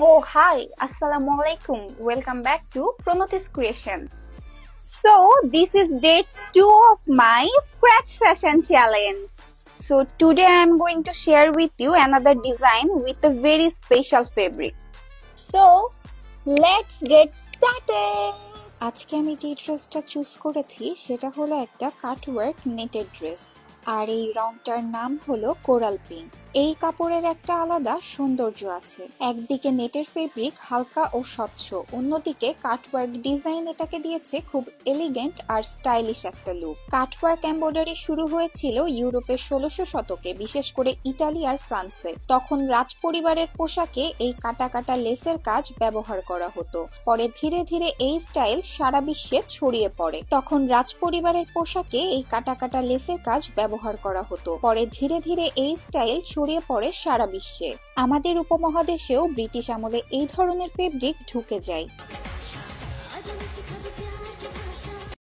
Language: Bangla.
Oh, hi, Assalamualaikum. Welcome back to Pronotis Creation. So, this is day 2 of my Scratch Fashion Challenge. So, today I am going to share with you another design with a very special fabric. So, let's get started. আজকে আমি যে ড্রেসটা চুজ করেছি সেটা হলো একটা কাটওয়ার্ক নেটেড ড্রেস, আর এই রংটার নাম হলো কোরাল পিঙ্ক। এই কাপড়ের একটা আলাদা সৌন্দর্য আছে। একদিকে নেটের ফেব্রিক হালকা ও স্বচ্ছ, অন্যদিকে কাটওয়ার্ক ডিজাইন এটাকে দিয়েছে খুব এলিগেন্ট আর স্টাইলিশ একটা লুক। কাটওয়ার্ক এমব্রয়ডারি শুরু হয়েছিল ইউরোপের 1600 শতকে, বিশেষ করে ইটালি আর ফ্রান্সে। তখন রাজপরিবারের পোশাকে এই কাটা কাটা লেসের কাজ ব্যবহার করা হতো। পরে ধীরে ধীরে এই স্টাইল সারা বিশ্বে ছড়িয়ে পড়ে। তখন রাজপরিবারের পোশাকে এই কাটা কাটা লেসের কাজ ব্যবহার করা হতো। পরে ধীরে ধীরে এই স্টাইল ছড়িয়ে পড়ে সারা বিশ্বে। আমাদের উপমহাদেশেও ব্রিটিশ আমলে এই ধরনের ফেব্রিক ঢুকে যায়।